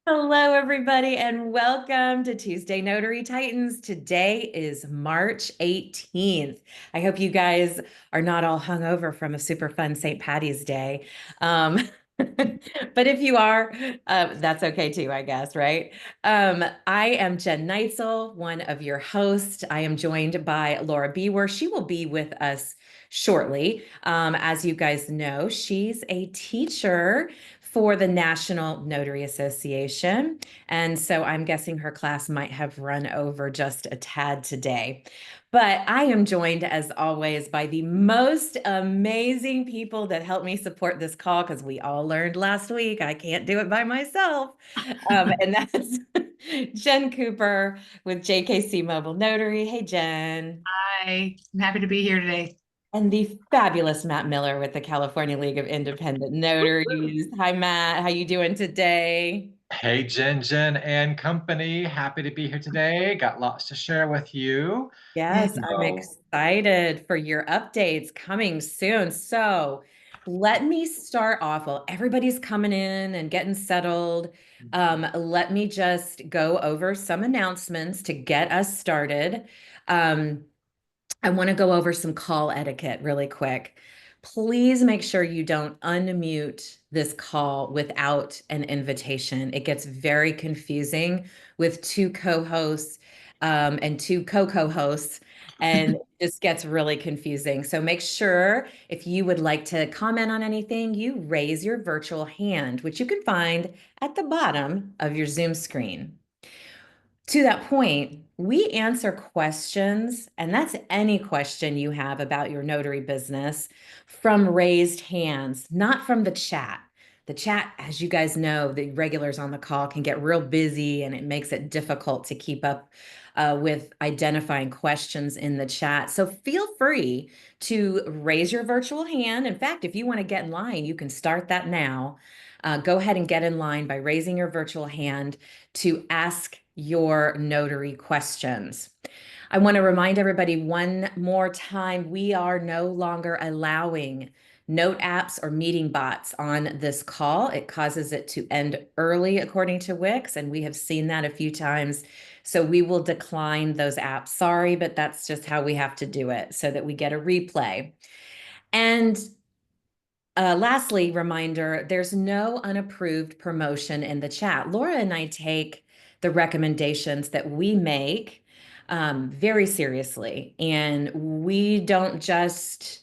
Hello, everybody, and welcome to Tuesday Notary Titans. Today is March 18th. I hope you guys are not all hungover from a super fun St. Patty's Day. Um, but if you are, that's okay too, I guess, right? I am Jen Neitzel, one of your hosts. I am joined by Laura Biewer. She will be with us shortly. As you guys know, she's a teacher for the National Notary Association. And so I'm guessing her class might have run over just a tad today. But I am joined, as always, by the most amazing people that helped me support this call because we all learned last week I can't do it by myself. And that's Jen Cooper with JKC Mobile Notary. Hey, Jen. Hi, I'm happy to be here today. And the fabulous Matt Miller with the California League of Independent Notaries. Hi, Matt. How you doing today? Hey, Jen and company. Happy to be here today. Got lots to share with you. Yes, I'm So, excited for your updates coming soon. So let me start off while everybody's coming in and getting settled. Let me just go over some announcements to get us started. Um, I want to go over some call etiquette really quick. Please make sure you don't unmute this call without an invitation. It gets very confusing with two co-hosts and two co-hosts, and this gets really confusing. So make sure if you would like to comment on anything, you raise your virtual hand, which you can find at the bottom of your Zoom screen. To that point, we answer questions, and that's any question you have about your notary business from raised hands, not from the chat. The chat, as you guys know, the regulars on the call can get real busy and it makes it difficult to keep up with identifying questions in the chat. So feel free to raise your virtual hand. In fact, if you want to get in line, you can start that now. Go ahead and get in line by raising your virtual hand to ask your notary questions. I want to remind everybody one more time, we are no longer allowing note apps or meeting bots on this call. It causes it to end early according to Wix, and we have seen that a few times. So we will decline those apps. Sorry, but that's just how we have to do it so that we get a replay. And lastly, reminder, there's no unapproved promotion in the chat. Laura and I take the recommendations that we make very seriously, and we don't just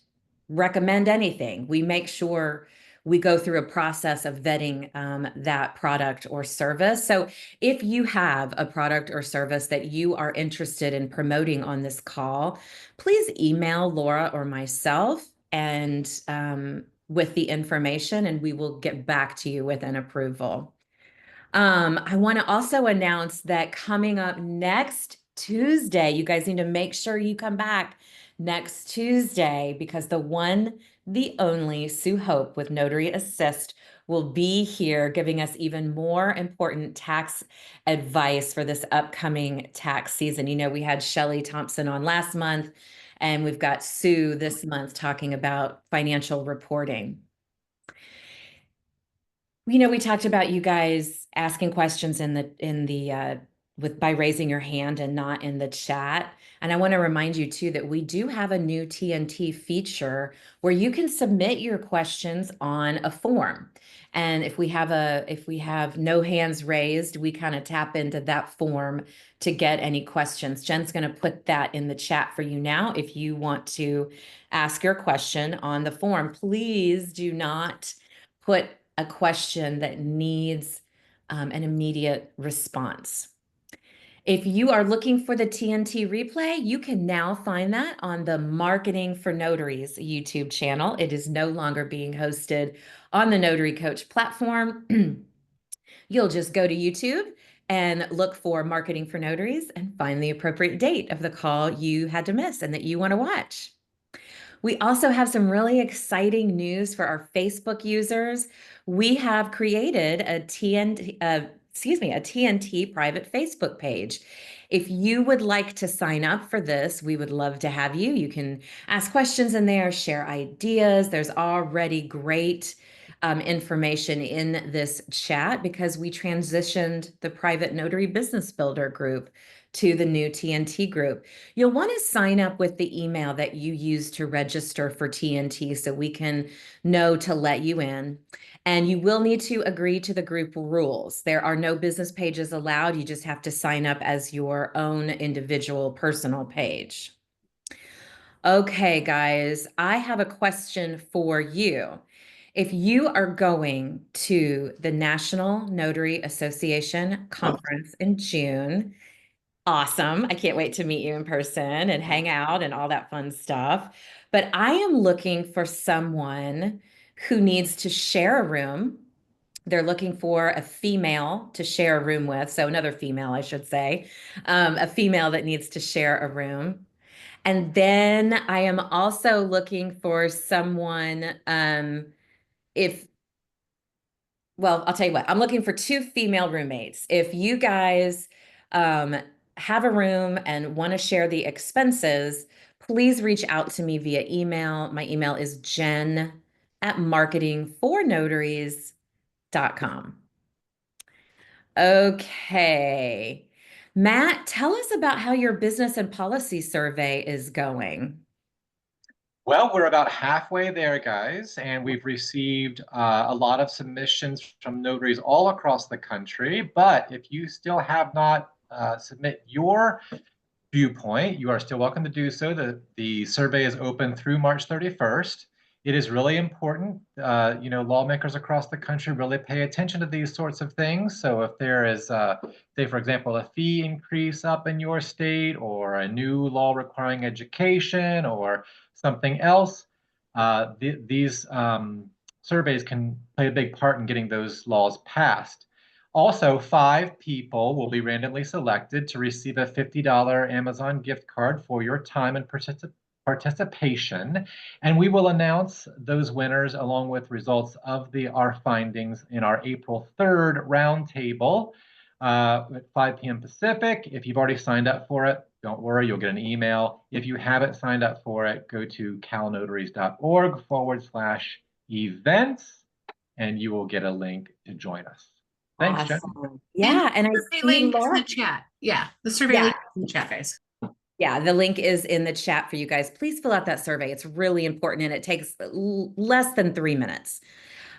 recommend anything. We make sure we go through a process of vetting that product or service. So if you have a product or service that you are interested in promoting on this call, please email Laura or myself and with the information, and we will get back to you with an approval. I want to also announce that coming up next Tuesday, you guys need to make sure you come back next Tuesday because the only Sue Hope with Notary Assist will be here giving us even more important tax advice for this upcoming tax season. You know, we had Shelley Thompson on last month, and we've got Sue this month talking about financial reporting. You know, we talked about you guys asking questions in the with by raising your hand and not in the chat. And I want to remind you too that we do have a new TNT feature where you can submit your questions on a form. And if we have no hands raised, we kind of tap into that form to get any questions. Jen's going to put that in the chat for you now. If you want to ask your question on the form, please do not put a question that needs an immediate response. If you are looking for the TNT replay, you can now find that on the Marketing for Notaries YouTube channel. It is no longer being hosted on the Notary Coach platform. You'll just go to YouTube and look for Marketing for Notaries and find the appropriate date of the call you had to miss and that you want to watch. We also have some really exciting news for our Facebook users. We have created a TNT private Facebook page. If you would like to sign up for this, we would love to have you. You can ask questions in there, share ideas. There's already great information in this chat because we transitioned the private notary business builder group to the new TNT group. You'll want to sign up with the email that you use to register for TNT so we can know to let you in. And you will need to agree to the group rules. There are no business pages allowed. You just have to sign up as your own individual personal page. Okay, guys, I have a question for you. If you are going to the National Notary Association Conference in June, awesome. I can't wait to meet you in person and hang out and all that fun stuff. But I am looking for someone who needs to share a room. They're looking for a female to share a room with. So another female, I should say, a female that needs to share a room. And then I am also looking for someone, well, I'll tell you what, I'm looking for 2 female roommates. If you guys have a room and want to share the expenses, please reach out to me via email. My email is jen@marketingfornotaries.com. Okay. Matt, tell us about how your business and policy survey is going. Well, we're about halfway there, guys, and we've received a lot of submissions from notaries all across the country. But if you still have not submit your viewpoint, you are still welcome to do so. The survey is open through March 31st. It is really important. Lawmakers across the country really pay attention to these sorts of things. So if there is, say, for example, a fee increase up in your state or a new law requiring education or something else, these surveys can play a big part in getting those laws passed. Also, 5 people will be randomly selected to receive a $50 Amazon gift card for your time and participation. And we will announce those winners along with results of our findings in our April 3rd roundtable at 5 p.m. Pacific. If you've already signed up for it, don't worry, you'll get an email. If you haven't signed up for it, go to calnotaries.org/events, and you will get a link to join us. Thanks, Jen. Awesome. Yeah, and I Survey see link is in Laura. the chat. Yeah, the survey Yeah. link is in the chat, guys. Yeah, the link is in the chat for you guys. Please fill out that survey. It's really important and it takes less than 3 minutes.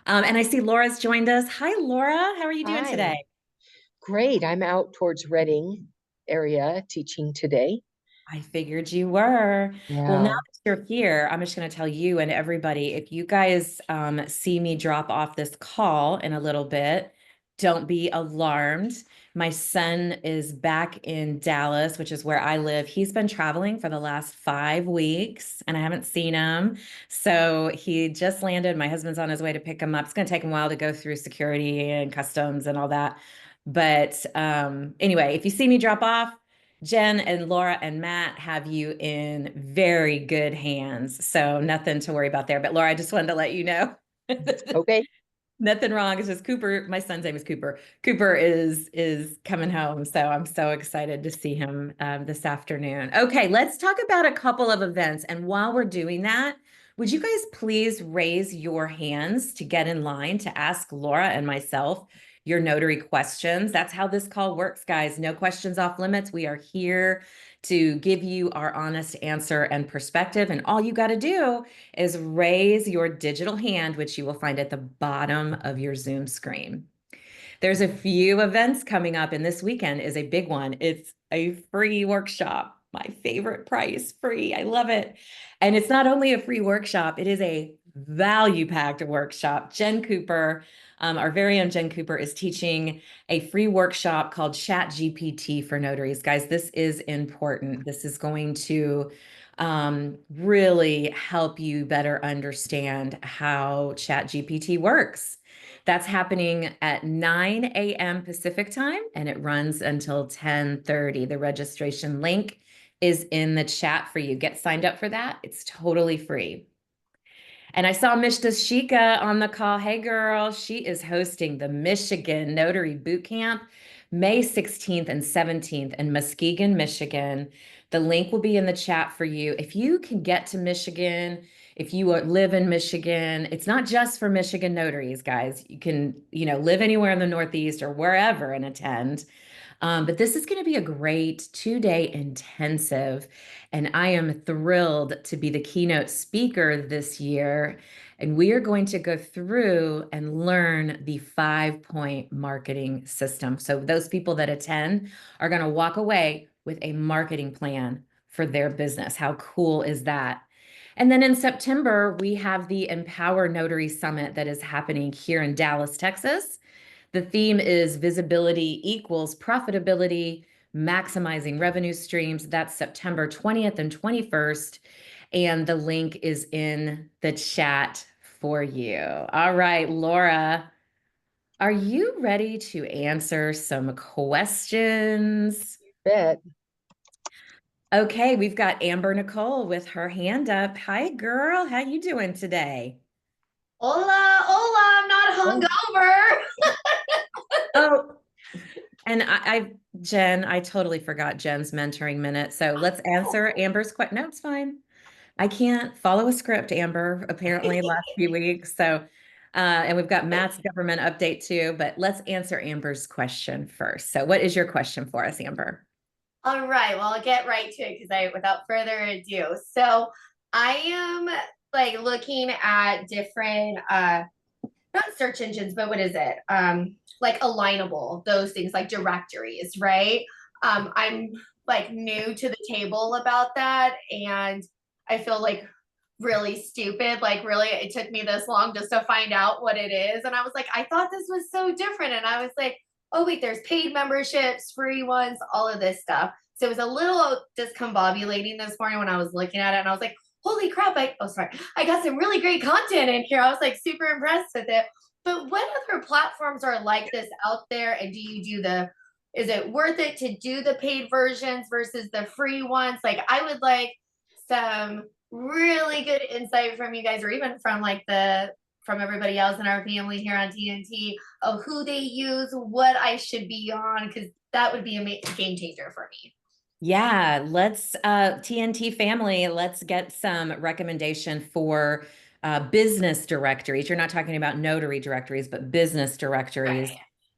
And I see Laura's joined us. Hi, Laura. How are you doing Hi. today? Great. I'm out towards Reading area teaching today. I figured you were. Well, now Yeah. that you're here, I'm just going to tell you and everybody, if you guys see me drop off this call in a little bit, don't be alarmed. My son is back in Dallas, which is where I live. He's been traveling for the last 5 weeks and I haven't seen him. So he just landed. My husband's on his way to pick him up. It's going to take him a while to go through security and customs and all that. But anyway, if you see me drop off, Jen and Laura and Matt have you in very good hands. So nothing to worry about there. But Laura, I just wanted to let you know. Okay. Nothing wrong. It's just Cooper. My son's name is Cooper. Cooper is coming home. So I'm so excited to see him this afternoon. Okay, let's talk about a couple of events. And while we're doing that, would you guys please raise your hands to get in line to ask Laura and myself your notary questions? That's how this call works, guys. No questions off limits. We are here to give you our honest answer and perspective. And all you got to do is raise your digital hand, which you will find at the bottom of your Zoom screen. There's a few events coming up, and this weekend is a big one. It's a free workshop. My favorite price, free. I love it. And it's not only a free workshop, it is a value-packed workshop. Jen Cooper, our very own Jen Cooper, is teaching a free workshop called ChatGPT for notaries. Guys, this is important. This is going to really help you better understand how ChatGPT works. That's happening at 9 a.m. Pacific time, and it runs until 10:30. The registration link is in the chat for you. Get signed up for that. It's totally free. And I saw Miss Dashika on the call. Hey, girl. She is hosting the Michigan Notary Boot Camp May 16th and 17th in Muskegon, Michigan. The link will be in the chat for you. If you can get to Michigan, if you live in Michigan, it's not just for Michigan notaries, guys. You can, live anywhere in the Northeast or wherever and attend. But this is going to be a great 2-day intensive, and I am thrilled to be the keynote speaker this year. And we are going to go through and learn the 5-point marketing system. So those people that attend are going to walk away with a marketing plan for their business. How cool is that? And then in September, we have the Empower Notary Summit that is happening here in Dallas, Texas. The theme is visibility equals profitability, maximizing revenue streams. That's September 20th and 21st. And the link is in the chat for you. All right, Laura, are you ready to answer some questions? Bet. Okay, we've got Amber Nicole with her hand up. Hi, girl. How you doing today? Hola, hola, I'm not hungover. Oh, and Jen, I totally forgot Jen's mentoring minute. So let's answer Amber's question. No, it's fine. I can't follow a script, Amber, apparently last few weeks. So, and we've got Matt's government update too, but let's answer Amber's question first. So what is your question for us, Amber? All right, well, I'll get right to it without further ado. So I am like looking at different, not search engines, but what is it? Like alignable, those things like directories, right? I'm like new to the table about that, and I feel like really stupid. Like, really, it took me this long just to find out what it is. And I was like, I thought this was so different. And I was like, oh, wait, there's paid memberships, free ones, all of this stuff. So it was a little discombobulating this morning when I was looking at it. And I was like, holy crap, I got some really great content in here. I was like super impressed with it. But what other platforms are like this out there? And do you do is it worth it to do the paid versions versus the free ones? Like, I would like some really good insight from you guys, or even from from everybody else in our family here on TNT, of who they use, what I should be on, because that would be a game changer for me. Yeah, let's TNT family, let's get some recommendation for business directories. You're not talking about notary directories, but business directories.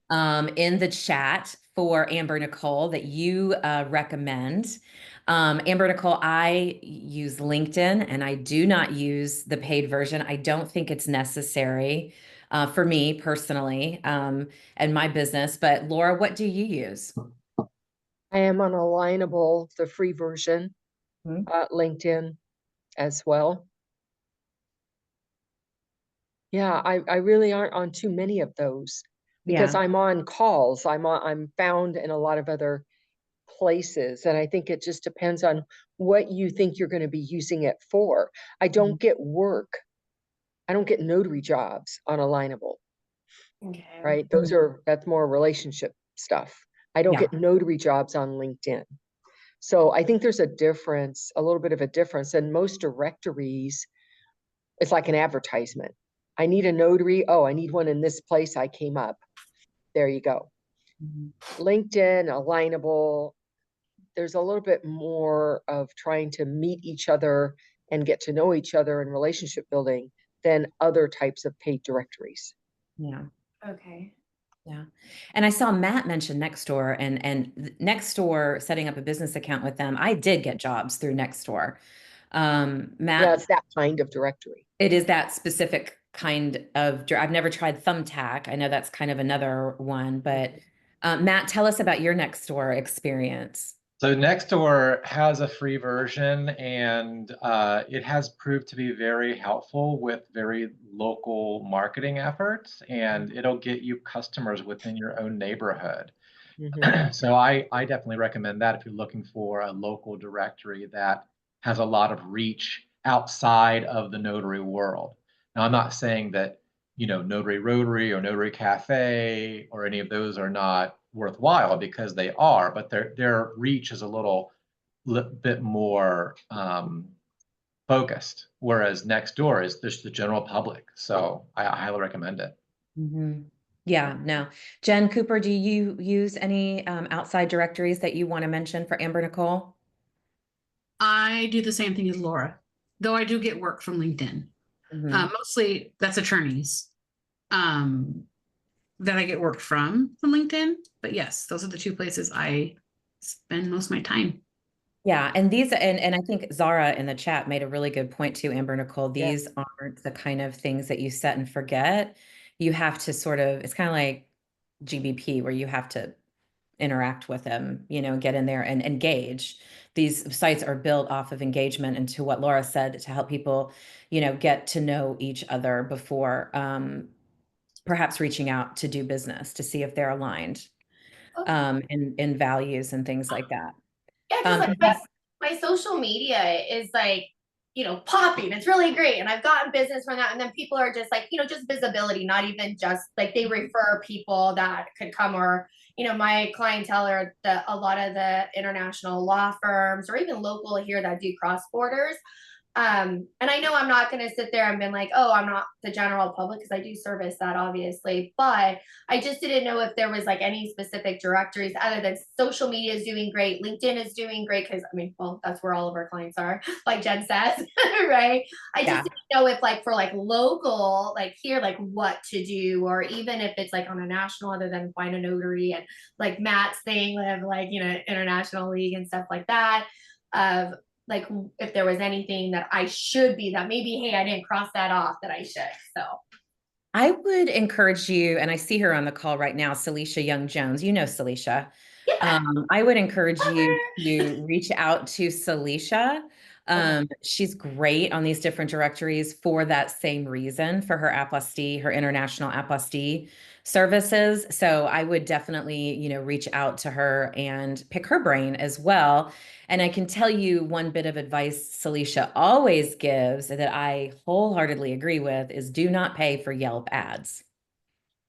In the chat for Amber Nicole that you recommend. Amber Nicole, I use LinkedIn and I do not use the paid version. I don't think it's necessary for me personally and my business. But Laura, what do you use? I am on Alignable, the free version, LinkedIn as well. Yeah, I really aren't on too many of those because I'm on calls. I'm found in a lot of other places. And I think it just depends on what you think you're going to be using it for. I don't get work. I don't get notary jobs on Alignable. Okay. Right? That's more relationship stuff. I don't get notary jobs on LinkedIn. So I think there's a little bit of a difference. And most directories, it's like an advertisement. I need a notary. Oh, I need one in this place. I came up. There you go. LinkedIn, Alignable, there's a little bit more of trying to meet each other and get to know each other in relationship building than other types of paid directories. Yeah. Okay. Yeah. And I saw Matt mention Nextdoor and Nextdoor setting up a business account with them. I did get jobs through Nextdoor. Matt, Yeah, it's that kind of directory. it is that specific kind of, I've never tried Thumbtack. I know that's kind of another one, but Matt, tell us about your Nextdoor experience. So Nextdoor has a free version, and it has proved to be very helpful with very local marketing efforts, and it'll get you customers within your own neighborhood. So I definitely recommend that if you're looking for a local directory that has a lot of reach outside of the notary world. Now, I'm not saying that, Notary Rotary or Notary Cafe or any of those are not worthwhile, because they are, but their reach is a little bit more focused, whereas Nextdoor is just the general public. So I highly recommend it. Yeah, no. Jen Cooper, do you use any outside directories that you want to mention for Amber Nicole? I do the same thing as Laura. though I do get work from LinkedIn. Mhm. Mostly that's attorneys that I get work from LinkedIn. But yes, those are the two places I spend most of my time. Yeah, and I think Zara in the chat made a really good point too, Amber Nicole. These aren't the kind of things that you set and forget. You have to sort of, it's kind of like GBP where you have to interact with them, get in there and engage. These sites are built off of engagement, and to what Laura said, to help people, get to know each other before perhaps reaching out to do business to see if they're aligned in values and things like that. Yeah, because like my social media is like, popping. It's really great. And I've gotten business from that. And then people are just like, just visibility, not even just like they refer people that could come, or, my clientele are a lot of the international law firms or even local here that do cross borders. And I know I'm not going to sit there and been like, oh, I'm not the general public, because I do service that obviously, but I just didn't know if there was like any specific directories other than social media is doing great. LinkedIn is doing great because well, that's where all of our clients are, like Jen says, right? I just didn't know if like for like local, like here, like what to do, or even if it's like on a national, other than find a notary and like Matt's thing of like, international league and stuff like that. Like if there was anything that I should be, that maybe, hey, I didn't cross that off that I should. So I would encourage you, and I see her on the call right now, Celicia Young-Jones. Celicia. yeah. I would encourage you to reach out to Celicia. She's great on these different directories for that same reason, for her apostille, her international apostille services. So I would definitely, reach out to her and pick her brain as well. And I can tell you one bit of advice Celicia always gives that I wholeheartedly agree with is do not pay for Yelp ads.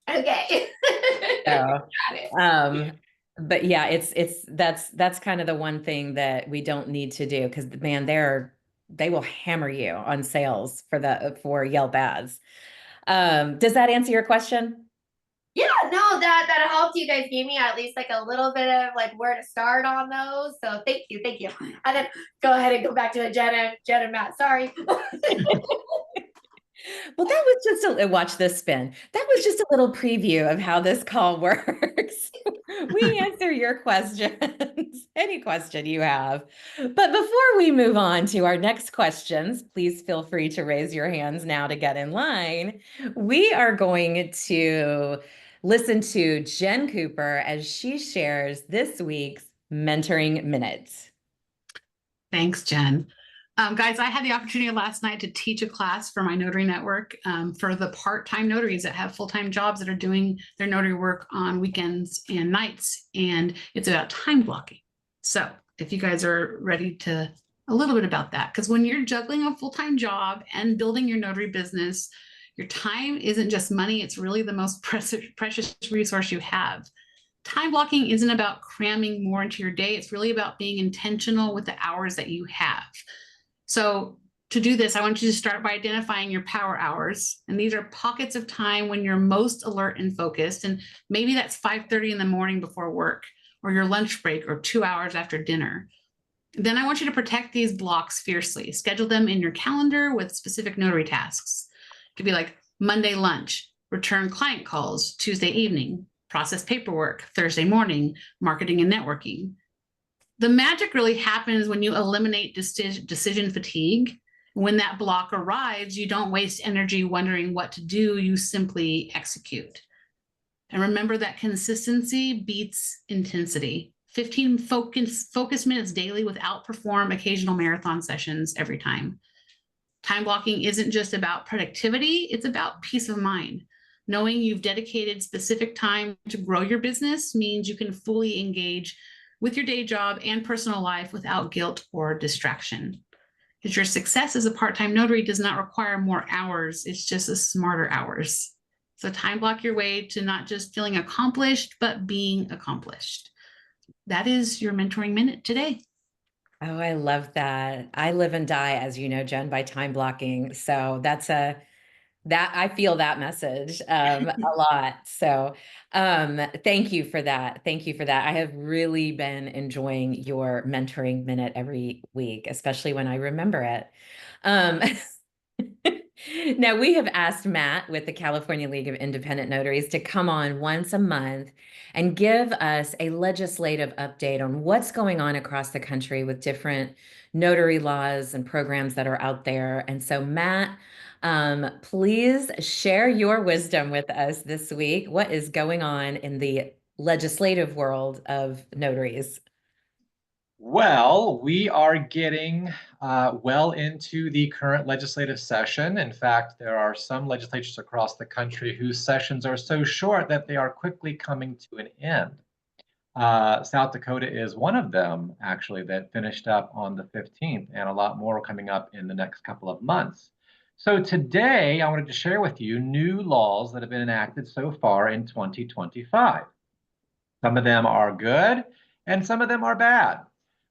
Okay. So, but yeah, that's kind of the one thing that we don't need to do, because man, they will hammer you on sales for Yelp ads. Does that answer your question? Yeah, no, that helped. You guys gave me at least like a little bit of like where to start on those. So thank you. And then go ahead and go back to Jen and Matt. Sorry. Well, that was just watch this spin. That was just a little preview of how this call works. We answer your questions, any question you have. But before we move on to our next questions, please feel free to raise your hands now to get in line. We are going to listen to Jen Cooper as she shares this week's Mentoring Minutes. Thanks, Jen. Guys, I had the opportunity last night to teach a class for my notary network for the part-time notaries that have full-time jobs that are doing their notary work on weekends and nights. And it's about time blocking. So if you guys are ready to a little bit about that, because when you're juggling a full-time job and building your notary business, your time isn't just money. It's really the most precious resource you have. Time blocking isn't about cramming more into your day. It's really about being intentional with the hours that you have. So to do this, I want you to start by identifying your power hours. And these are pockets of time when you're most alert and focused. And maybe that's 5:30 in the morning before work, or your lunch break, or 2 hours after dinner. Then I want you to protect these blocks fiercely. Schedule them in your calendar with specific notary tasks. It could be like Monday lunch, return client calls, Tuesday evening, process paperwork, Thursday morning, marketing and networking. The magic really happens when you eliminate decision fatigue. When that block arrives, you don't waste energy wondering what to do, you simply execute. And remember that consistency beats intensity. 15 focus minutes daily will outperform occasional marathon sessions every time. Time blocking isn't just about productivity, it's about peace of mind. Knowing you've dedicated specific time to grow your business means you can fully engage with your day job and personal life without guilt or distraction. Because your success as a part-time notary does not require more hours, it's just a smarter hours. So time block your way to not just feeling accomplished, but being accomplished. That is your mentoring minute today. Oh, I love that. I live and die, as you know, Jen, by time blocking. So that's That I feel that message a lot. So thank you for that. Thank you for that. I have really been enjoying your mentoring minute every week, especially when I remember it. Um, Now, we have asked Matt with the California League of Independent Notaries to come on once a month and give us a legislative update on what's going on across the country with different notary laws and programs that are out there. And so, Matt, please share your wisdom with us this week. What is going on in the legislative world of notaries? Well, we are getting well into the current legislative session. In fact, there are some legislatures across the country whose sessions are so short that they are quickly coming to an end. South Dakota is one of them, actually, that finished up on the 15th, and a lot more coming up in the next couple of months. So today, I wanted to share with you new laws that have been enacted so far in 2025. Some of them are good, and some of them are bad.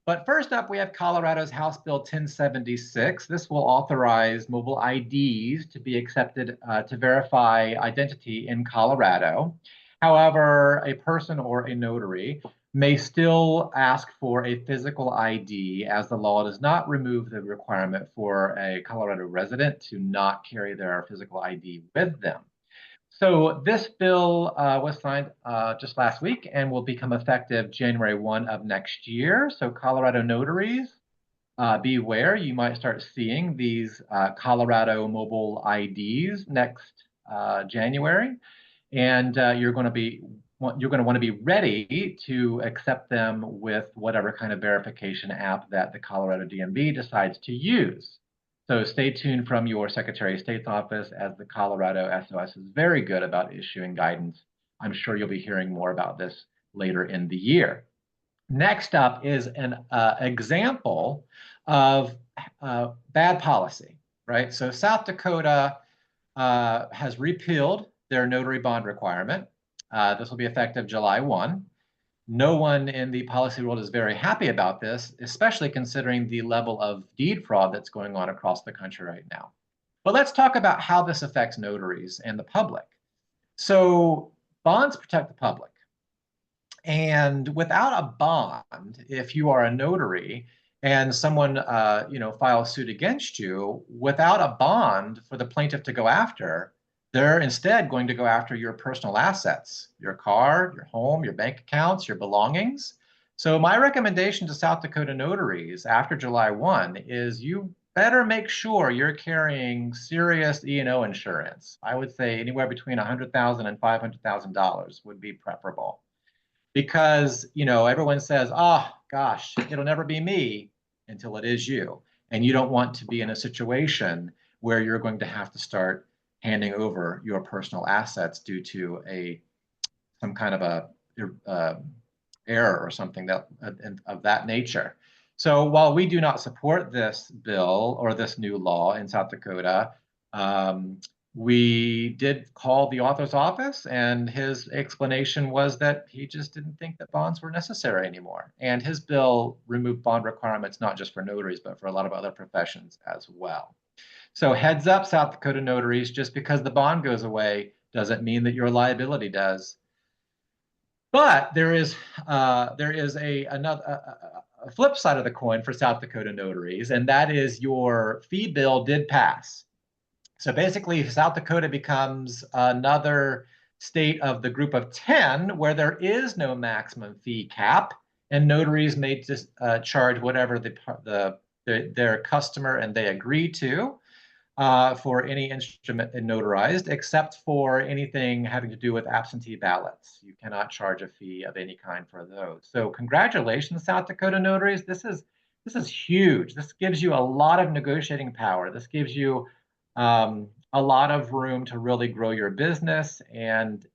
But first up, we have Colorado's House Bill 1076. This will authorize mobile IDs to be accepted to verify identity in Colorado. However, a person or a notary may still ask for a physical ID, as the law does not remove the requirement for a Colorado resident to not carry their physical ID with them. So this bill was signed just last week and will become effective January 1 of next year. So Colorado notaries, beware, you might start seeing these Colorado mobile IDs next January, and you're going to want to be ready to accept them with whatever kind of verification app that the Colorado DMV decides to use. So stay tuned from your Secretary of State's office, as the Colorado SOS is very good about issuing guidance. I'm sure you'll be hearing more about this later in the year. Next up is an example of bad policy, right? So South Dakota has repealed their notary bond requirement. This will be effective July 1. No one in the policy world is very happy about this, especially considering the level of deed fraud that's going on across the country right now. But let's talk about how this affects notaries and the public. So bonds protect the public. And without a bond, if you are a notary and someone files suit against you, without a bond for the plaintiff to go after, they're instead going to go after your personal assets, your car, your home, your bank accounts, your belongings. So my recommendation to South Dakota notaries after July 1 is you better make sure you're carrying serious E&O insurance. I would say anywhere between $100,000 and $500,000 would be preferable. Because, everyone says, oh, gosh, it'll never be me until it is you. And you don't want to be in a situation where you're going to have to start handing over your personal assets due to some kind of a error or something of that nature. So while we do not support this bill or this new law in South Dakota, we did call the author's office, and his explanation was that he just didn't think that bonds were necessary anymore. And his bill removed bond requirements not just for notaries, but for a lot of other professions as well. So heads up, South Dakota notaries, just because the bond goes away doesn't mean that your liability does. But there is a flip side of the coin for South Dakota notaries, and that is your fee bill did pass. So basically, South Dakota becomes another state of the group of 10 where there is no maximum fee cap, and notaries may just charge whatever their customer and they agree to for any instrument notarized, except for anything having to do with absentee ballots. You cannot charge a fee of any kind for those. So congratulations, South Dakota notaries. This is huge. This gives you a lot of negotiating power. This gives you a lot of room to really grow your business and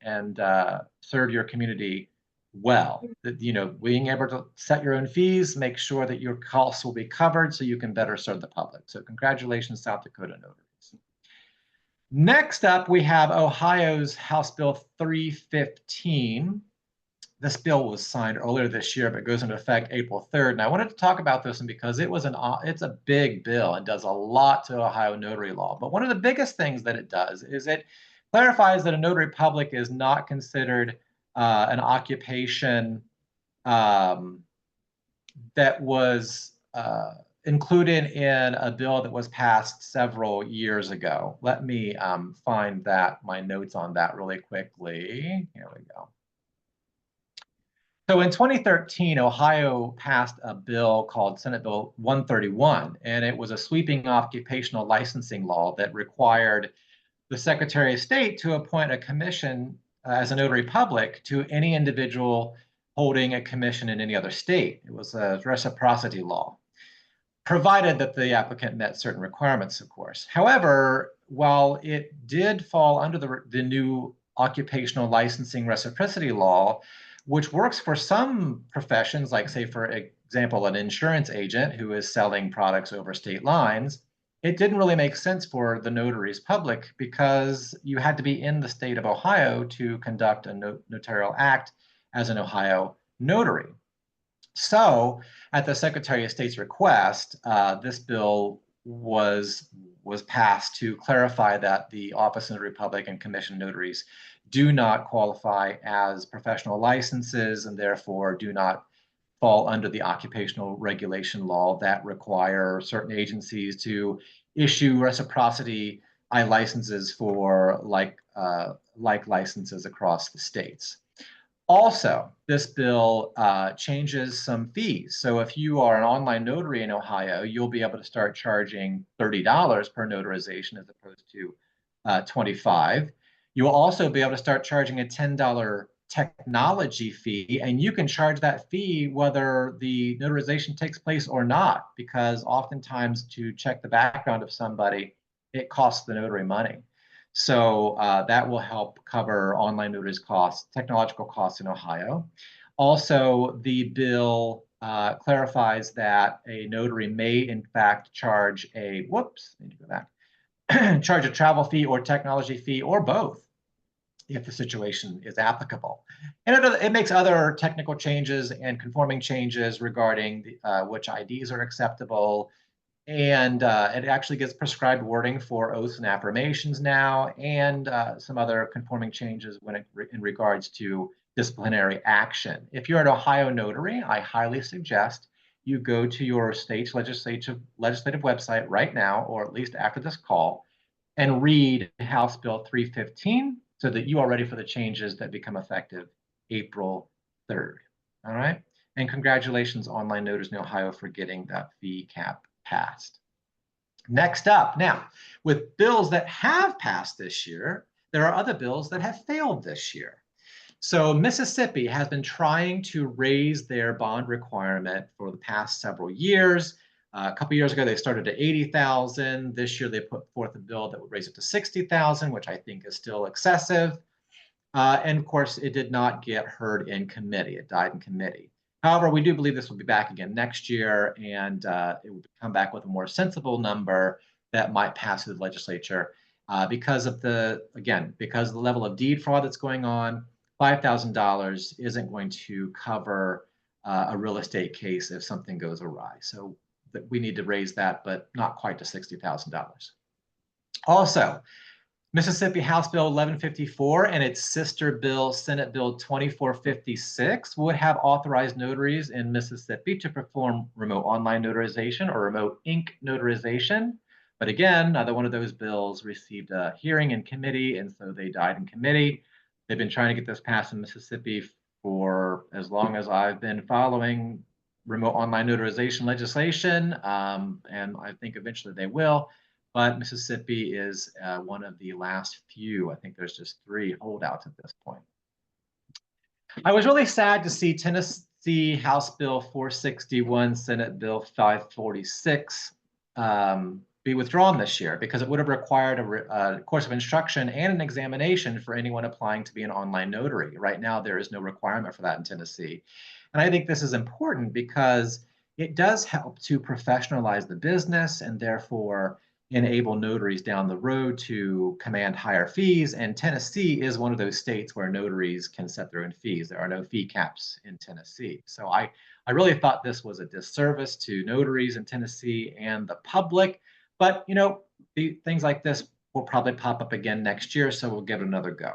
serve your community well. Being able to set your own fees, make sure that your costs will be covered so you can better serve the public. So congratulations, South Dakota notaries. Next up, we have Ohio's House Bill 315. this bill was signed earlier this year, but goes into effect April 3rd. And I wanted to talk about this one because it's a big bill and does a lot to Ohio notary law. But one of the biggest things that it does is it clarifies that a notary public is not considered an occupation that was included in a bill that was passed several years ago. Let me find my notes on that really quickly. Here we go. So in 2013, Ohio passed a bill called Senate Bill 131, and it was a sweeping occupational licensing law that required the Secretary of State to appoint a commission as a notary public to any individual holding a commission in any other state. It was a reciprocity law, provided that the applicant met certain requirements, of course. However, while it did fall under the new occupational licensing reciprocity law, which works for some professions, like, say, for example, an insurance agent who is selling products over state lines, it didn't really make sense for the notaries public because you had to be in the state of Ohio to conduct a notarial act as an Ohio notary. So, at the Secretary of State's request, this bill was passed to clarify that the Office of the Republic and Commission notaries do not qualify as professional licenses and therefore do not fall under the occupational regulation law that require certain agencies to issue reciprocity licenses for like licenses across the states. Also, this bill changes some fees. So if you are an online notary in Ohio, you'll be able to start charging $30 per notarization as opposed to $25. You will also be able to start charging a $10 technology fee, and you can charge that fee whether the notarization takes place or not, because oftentimes to check the background of somebody, it costs the notary money. So that will help cover online notaries costs, technological costs in Ohio. Also, the bill clarifies that a notary may, in fact, charge a charge a travel fee or technology fee or both if the situation is applicable. And it makes other technical changes and conforming changes regarding which IDs are acceptable. And it actually gets prescribed wording for oaths and affirmations now, and some other conforming changes in regards to disciplinary action. If you're an Ohio notary, I highly suggest you go to your state's legislative website right now, or at least after this call, and read House Bill 315 so that you are ready for the changes that become effective April 3rd. All right? And congratulations, online notaries in Ohio, for getting that fee cap passed. Next up, now, with bills that have passed this year, there are other bills that have failed this year. So Mississippi has been trying to raise their bond requirement for the past several years. A couple years ago, they started at $80,000. This year, they put forth a bill that would raise it to $60,000, which I think is still excessive. And of course, it did not get heard in committee. It died in committee. However, we do believe this will be back again next year, and it will come back with a more sensible number that might pass through the legislature because of the level of deed fraud that's going on. $5,000 isn't going to cover a real estate case if something goes awry. So we need to raise that, but not quite to $60,000. Also, Mississippi House Bill 1154 and its sister bill, Senate Bill 2456, would have authorized notaries in Mississippi to perform remote online notarization or remote ink notarization. But again, neither one of those bills received a hearing in committee, and so they died in committee. They've been trying to get this passed in Mississippi for as long as I've been following remote online notarization legislation, and I think eventually they will. But Mississippi is one of the last few. I think there's just 3 holdouts at this point. I was really sad to see Tennessee House Bill 461, Senate Bill 546 be withdrawn this year because it would have required a course of instruction and an examination for anyone applying to be an online notary. Right now, there is no requirement for that in Tennessee. And I think this is important because it does help to professionalize the business and therefore enable notaries down the road to command higher fees. And Tennessee is one of those states where notaries can set their own fees. There are no fee caps in Tennessee. So I really thought this was a disservice to notaries in Tennessee and the public. But, you know, things like this will probably pop up again next year. So we'll give it another go.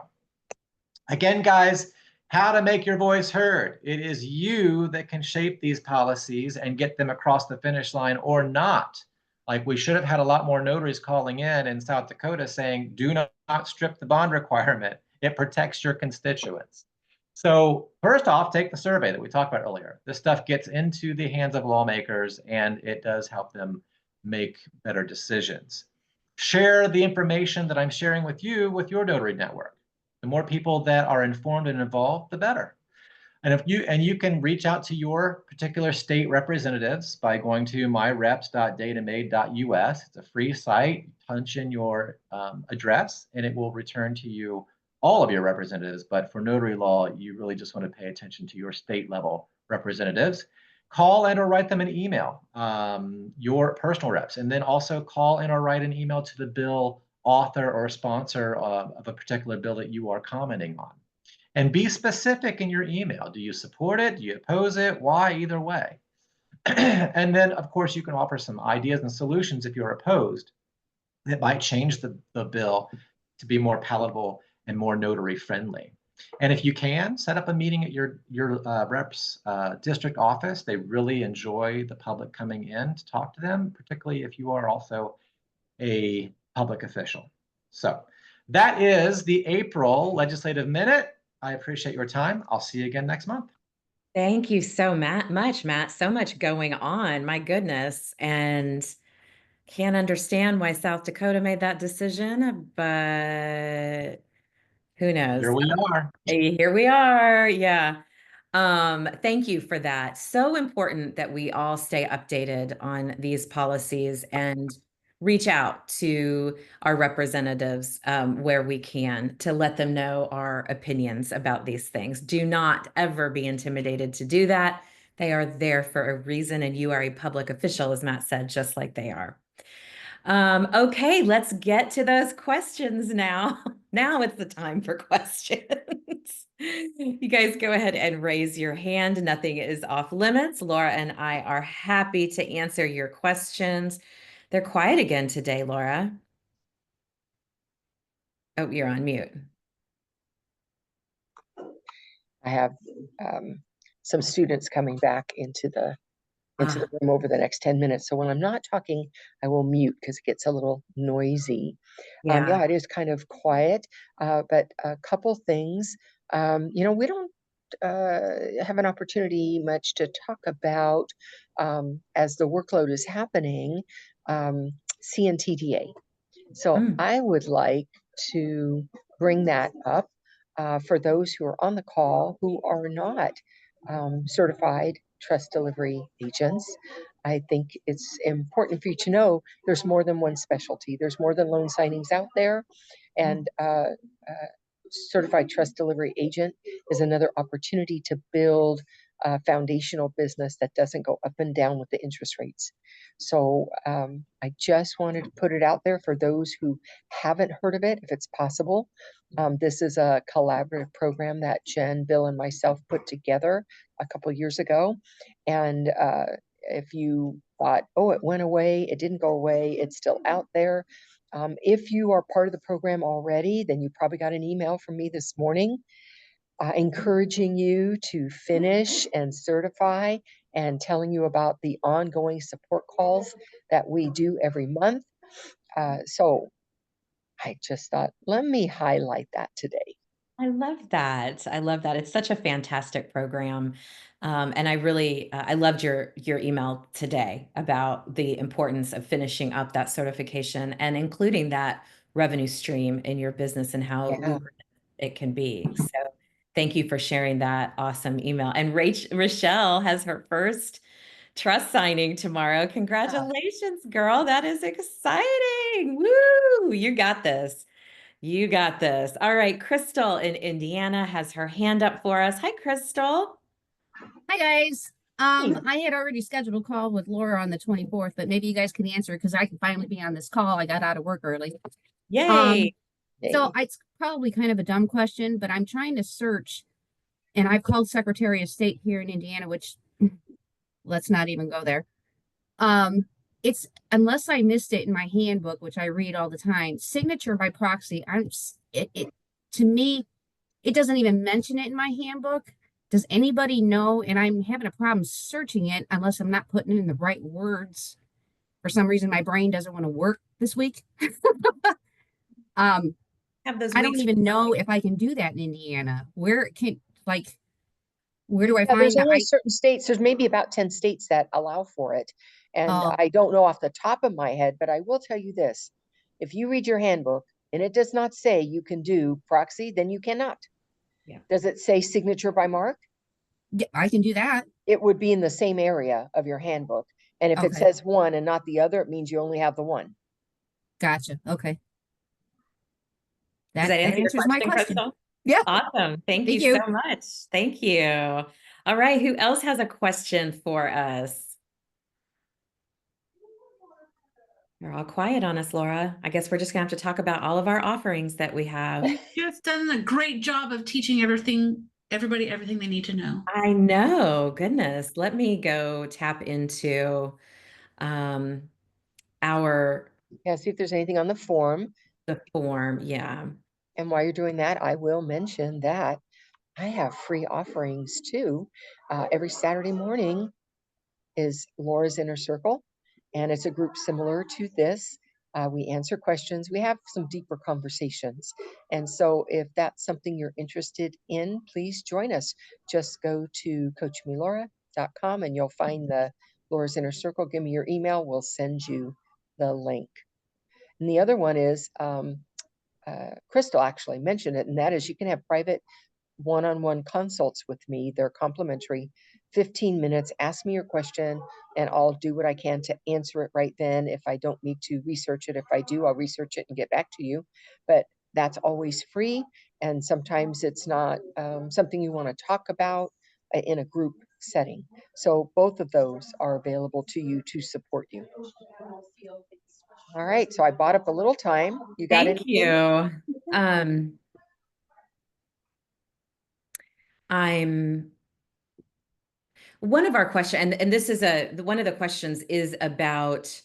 Again, guys, how to make your voice heard. It is you that can shape these policies and get them across the finish line or not. Like, we should have had a lot more notaries calling in South Dakota saying, do not strip the bond requirement. It protects your constituents. So first off, take the survey that we talked about earlier. This stuff gets into the hands of lawmakers and it does help them make better decisions. Share the information that I'm sharing with you with your notary network. The more people that are informed and involved, the better. And you can reach out to your particular state representatives by going to myreps.datamade.us. It's a free site. Punch in your address, and it will return to you all of your representatives. But for notary law, you really just want to pay attention to your state level representatives. Call and or write them an email, your personal reps, and then also call and or write an email to the bill author or sponsor of a particular bill that you are commenting on. And be specific in your email. Do you support it? Do you oppose it? Why? Either way. And then, of course, you can offer some ideas and solutions if you're opposed that might change the bill to be more palatable and more notary friendly. And if you can, set up a meeting at your rep's district office. They really enjoy the public coming in to talk to them, particularly if you are also a public official. So that is the April Legislative Minute. I appreciate your time. I'll see you again next month. Thank you so much, Matt. So much going on. My goodness. And can't understand why South Dakota made that decision, but who knows? Here we are. Here we are. Yeah. Thank you for that. So important that we all stay updated on these policies and reach out to our representatives where we can to let them know our opinions about these things. Do not ever be intimidated to do that. They are there for a reason, and you are a public official, as Matt said, just like they are. Okay, let's get to those questions now. Now it's the time for questions. You guys go ahead and raise your hand. Nothing is off limits. Laura and I are happy to answer your questions. They're quiet again today, Laura. Oh, you're on mute. I have some students coming back into the room over the next 10 minutes. So when I'm not talking, I will mute because it gets a little noisy. Yeah, it is kind of quiet, but a couple things. You know, we don't have an opportunity much to talk about as the workload is happening, CNTTA. So I would like to bring that up for those who are on the call who are not certified trust delivery agents. I think it's important for you to know there's more than one specialty. There's more than loan signings out there. And certified trust delivery agent is another opportunity to build a foundational business that doesn't go up and down with the interest rates. So I just wanted to put it out there for those who haven't heard of it, if it's possible. This is a collaborative program that Jen, Bill, and myself put together a couple of years ago. And if you thought, oh, it went away, it didn't go away, it's still out there. If you are part of the program already, then you probably got an email from me this morning encouraging you to finish and certify and telling you about the ongoing support calls that we do every month. So I just thought, let me highlight that today. I love that. I love that. It's such a fantastic program. And I really, I loved your email today about the importance of finishing up that certification and including that revenue stream in your business and how lucrative it can be. So thank you for sharing that awesome email. And Rochelle has her first trust signing tomorrow. Congratulations, girl. That is exciting. Woo! You got this. You got this. All right. Crystal in Indiana has her hand up for us. Hi, Crystal. Hi, guys. I had already scheduled a call with Laura on the 24th, but maybe you guys can answer because I can finally be on this call. I got out of work early. Yay. So it's probably kind of a dumb question, but I'm trying to search, and I've called Secretary of State here in Indiana, which let's not even go there. It's unless I missed it in my handbook, which I read all the time, signature by proxy. To me, it doesn't even mention it in my handbook. Does anybody know? And I'm having a problem searching it unless I'm not putting it in the right words. For some reason, my brain doesn't want to work this week. Have those I don't weeks. even know if I can do that in Indiana. Where do I Yeah, find there's only that? certain states, there's maybe about 10 states that allow for it. And Oh. I don't know off the top of my head, but I will tell you this. If you read your handbook and it does not say you can do proxy, then you cannot. Yeah. Does it say signature by mark? Yeah, I can do that. It would be in the same area of your handbook. And if it Okay. says one and not the other, it means you only have the one. Gotcha. Okay. Does that answer your answers my question. Crystal? Yeah. Awesome. Thank you so much. Thank you. All right. Who else has a question for us? You're all quiet on us, Laura. I guess we're just gonna have to talk about all of our offerings that we have. You've done a great job of teaching everybody everything they need to know. I know. Goodness. Let me go tap into our Yeah, see if there's anything on the form. the form. Yeah. And while you're doing that, I will mention that I have free offerings too. Every Saturday morning is Laura's Inner Circle, and it's a group similar to this. We answer questions, we have some deeper conversations. And so if that's something you're interested in, please join us. Just go to coachmelaura.com and you'll find the Laura's Inner Circle. Give me your email, we'll send you the link. And the other one is Crystal actually mentioned it, and that is you can have private one-on-one consults with me. They're complimentary. 15 minutes, ask me your question, and I'll do what I can to answer it right then. If I don't need to research it, if I do, I'll research it and get back to you. But that's always free, and sometimes it's not something you want to talk about in a group setting. So both of those are available to you to support you. All right, so I bought up a little time. You got Thank anything? you. I'm one of our questions, and this is one of the questions is about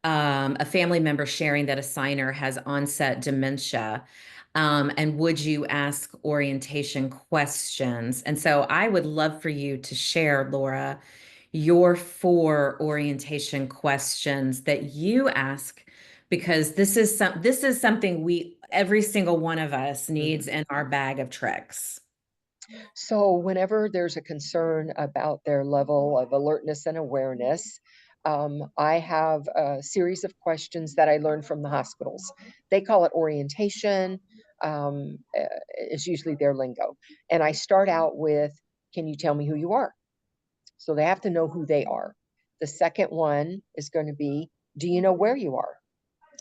a family member sharing that a signer has onset dementia. And would you ask orientation questions? And so I would love for you to share, Laura, your 4 orientation questions that you ask, because this is something every single one of us needs in our bag of tricks. So whenever there's a concern about their level of alertness and awareness, I have a series of questions that I learned from the hospitals. They call it orientation, is usually their lingo. And I start out with, can you tell me who you are? So they have to know who they are. The second one is going to be, do you know where you are?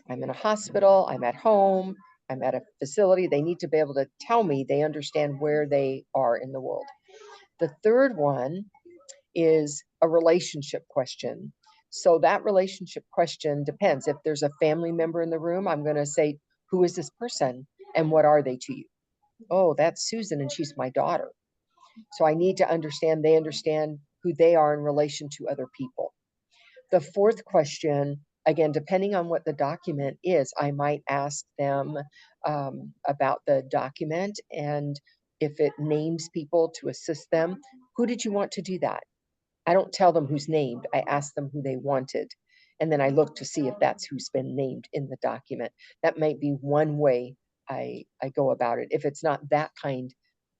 I'm in a hospital, I'm at home, I'm at a facility. They need to be able to tell me they understand where they are in the world. The third one is a relationship question. So that relationship question depends. If there's a family member in the room, I'm going to say, who is this person and what are they to you? Oh, that's Susan and she's my daughter. So I need to understand they understand who they are in relation to other people. The fourth question, again, depending on what the document is, I might ask them about the document, and if it names people to assist them, who did you want to do that? I don't tell them who's named. I ask them who they wanted. And then I look to see if that's who's been named in the document. That might be one way I go about it. If it's not that kind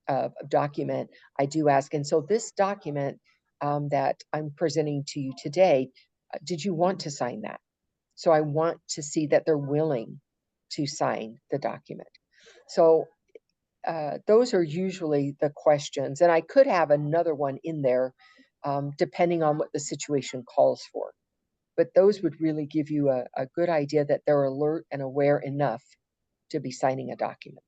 of document, I do ask. And so this document that I'm presenting to you today, did you want to sign that? So I want to see that they're willing to sign the document. So those are usually the questions. And I could have another one in there depending on what the situation calls for. But those would really give you a good idea that they're alert and aware enough to be signing a document.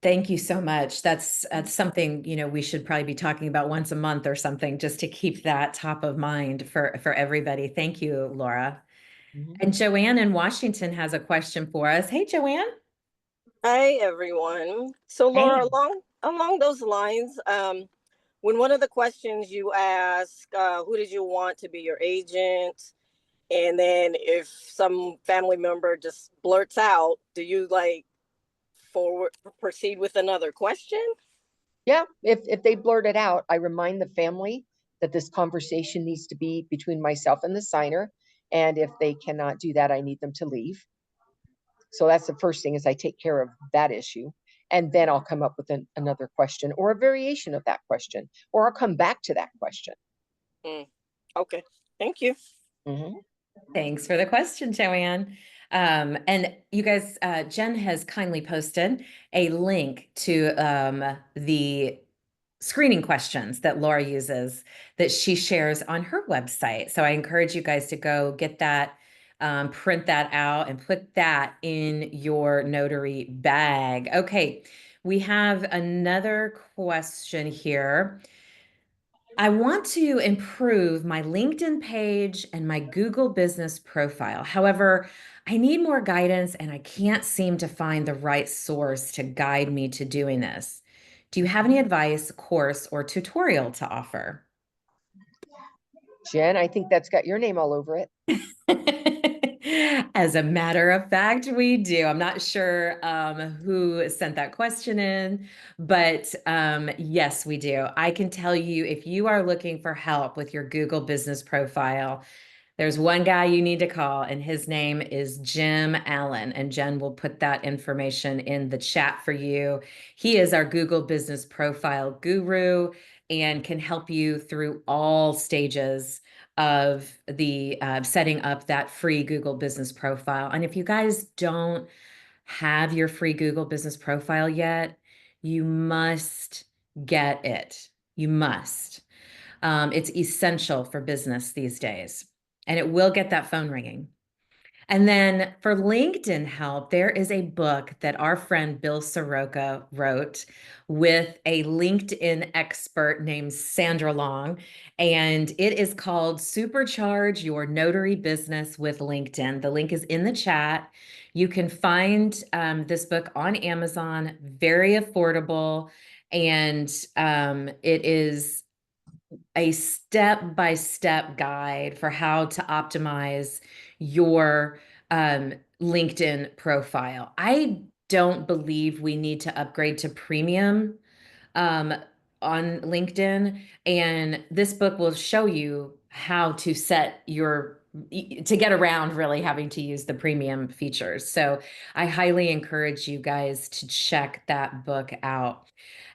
Thank you so much. That's something, you know, we should probably be talking about once a month or something, just to keep that top of mind for everybody. Thank you, Laura. Mhm. And Joanne in Washington has a question for us. Hey, Joanne. Hi, everyone. So, Laura, Hey. along those lines, when one of the questions you ask, who did you want to be your agent? And then if some family member just blurts out, do you like proceed with another question? Yeah, if they blurt it out, I remind the family that this conversation needs to be between myself and the signer. And if they cannot do that, I need them to leave. So that's the first thing, is I take care of that issue. And then I'll come up with another question or a variation of that question, or I'll come back to that question. Okay, thank you. Mhm. Thanks for the question, Joanne. And you guys, Jen has kindly posted a link to the screening questions that Laura uses that she shares on her website. So I encourage you guys to go get that, print that out, and put that in your notary bag. Okay, we have another question here. I want to improve my LinkedIn page and my Google business profile. However, I need more guidance and I can't seem to find the right source to guide me to doing this. Do you have any advice, course, or tutorial to offer? Jen, I think that's got your name all over it. As a matter of fact, we do. I'm not sure who sent that question in, but yes, we do. I can tell you, if you are looking for help with your Google business profile, there's one guy you need to call, and his name is Jim Allen. And Jen will put that information in the chat for you. He is our Google business profile guru and can help you through all stages of the setting up that free Google business profile. And if you guys don't have your free Google business profile yet, you must get it. You must. It's essential for business these days, and it will get that phone ringing. And then for LinkedIn help, there is a book that our friend Bill Soroka wrote with a LinkedIn expert named Sandra Long, and it is called Supercharge Your Notary Business with LinkedIn. The link is in the chat. You can find this book on Amazon, very affordable, and it is a step-by-step guide for how to optimize your LinkedIn profile. I don't believe we need to upgrade to premium on LinkedIn, and this book will show you how to set to get around really having to use the premium features. So I highly encourage you guys to check that book out.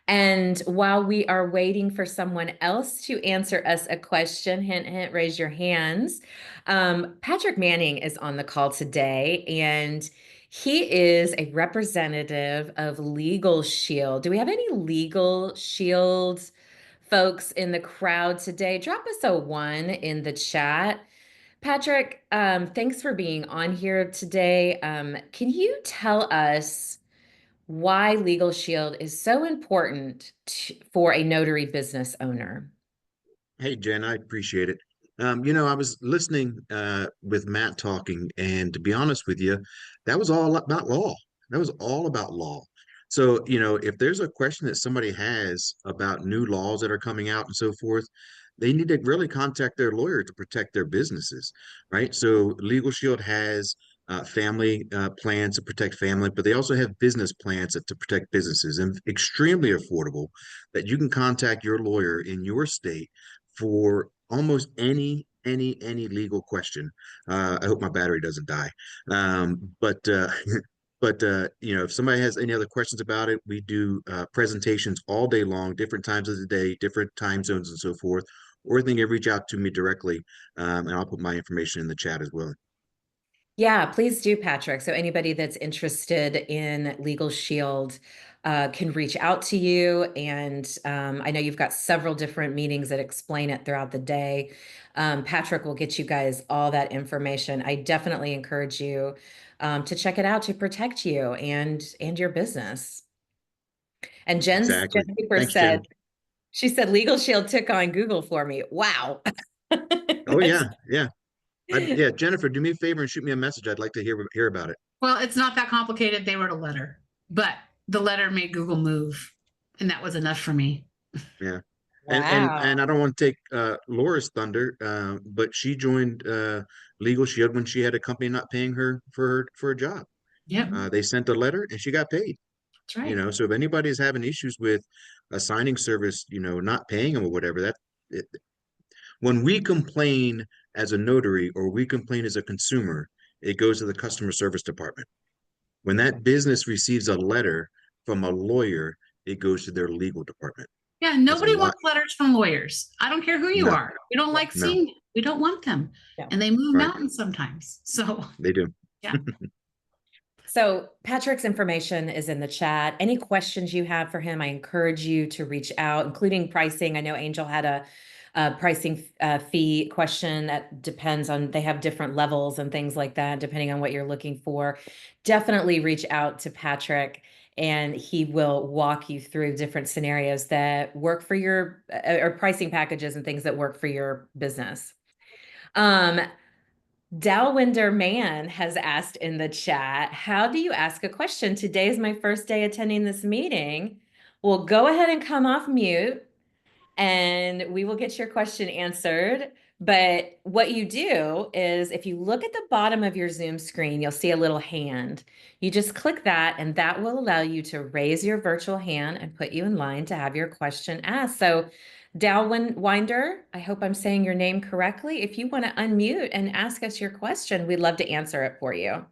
And while we are waiting for someone else to answer us a question, hint, hint, raise your hands. Patrick Manning is on the call today, and he is a representative of Legal Shield. Do we have any Legal Shield folks in the crowd today? Drop us a 1 in the chat. Patrick, thanks for being on here today. Can you tell us why Legal Shield is so important for a notary business owner? Hey, Jen, I appreciate it. I was listening with Matt talking, and to be honest with you, that was all about law. That was all about law. So, if there's a question that somebody has about new laws that are coming out and so forth, they need to really contact their lawyer to protect their businesses, right? So, Legal Shield has family plans to protect family, but they also have business plans to protect businesses, and extremely affordable, that you can contact your lawyer in your state for almost any legal question. I hope my battery doesn't die. But if somebody has any other questions about it, we do presentations all day long, different times of the day, different time zones, and so forth. Or they can reach out to me directly, and I'll put my information in the chat as well. Yeah, please do, Patrick. So anybody that's interested in Legal Shield can reach out to you. And I know you've got several different meetings that explain it throughout the day. Patrick will get you guys all that information. I definitely encourage you to check it out to protect you and your business. And Jen Exactly. Cooper Thanks, Jen. she said Legal Shield took on Google for me. Wow. Oh yeah, yeah. Yeah, Jennifer, do me a favor and shoot me a message. I'd like to hear about it. Well, it's not that complicated. They wrote a letter, but the letter made Google move, and that was enough for me. Yeah. And Wow. I don't want to take Laura's thunder, but she joined Legal Shield when she had a company not paying her for a job. Yep, They sent a letter and she got paid. that's right. So if anybody's having issues with a signing service, not paying them or whatever, it, when we complain as a notary or we complain as a consumer, it goes to the customer service department. When that business receives a letter from a lawyer, it goes to their legal department. Yeah, There's a nobody lot. wants letters from lawyers. I don't care who you No, are. We don't like no, seeing it. We don't want them. No. And they move right. mountains sometimes. So They do. yeah. So Patrick's information is in the chat. Any questions you have for him, I encourage you to reach out, including pricing. I know Angel had a pricing fee question that depends on, they have different levels and things like that, depending on what you're looking for. Definitely reach out to Patrick and he will walk you through different scenarios that work for your, or pricing packages and things that work for your business. Dalwinder Man has asked in the chat, how do you ask a question? Today is my first day attending this meeting. Well, go ahead and come off mute and we will get your question answered. But what you do is if you look at the bottom of your Zoom screen, you'll see a little hand. You just click that and that will allow you to raise your virtual hand and put you in line to have your question asked. So Dalwinder, I hope I'm saying your name correctly. If you want to unmute and ask us your question, we'd love to answer it for you.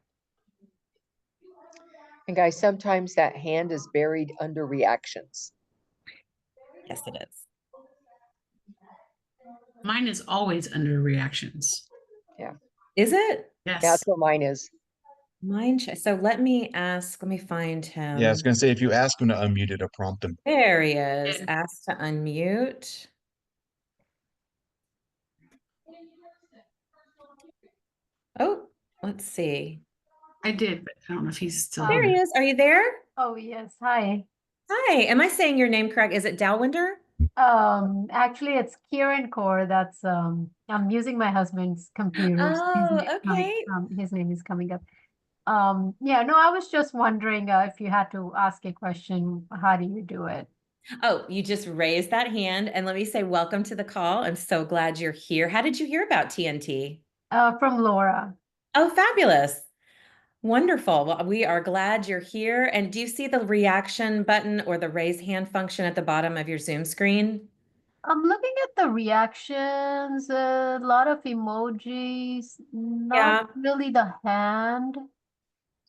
And guys, sometimes that hand is buried under reactions. Yes, it is. Mine is always under reactions. Yeah. Is it? Yes. That's what mine is. Mine. So let me find him. Yeah, I was going to say, if you ask him to unmute it or prompt him. There he is. Yeah. Ask to unmute. Oh, let's see. I did, but I don't know if he's still There he here. is. Are you there? Oh, yes. Hi. Hi. Am I saying your name correct? Is it Dalwinder? Actually it's Kieran Core. That's I'm using my husband's computer. So Oh, okay. his name is coming up. Yeah, no, I was just wondering if you had to ask a question, how do you do it? Oh, you just raised that hand and let me say welcome to the call. I'm so glad you're here. How did you hear about TNT? From Laura. Oh, fabulous. Wonderful. Well, we are glad you're here. And do you see the reaction button or the raise hand function at the bottom of your Zoom screen? I'm looking at the reactions, a lot of emojis, not really the hand.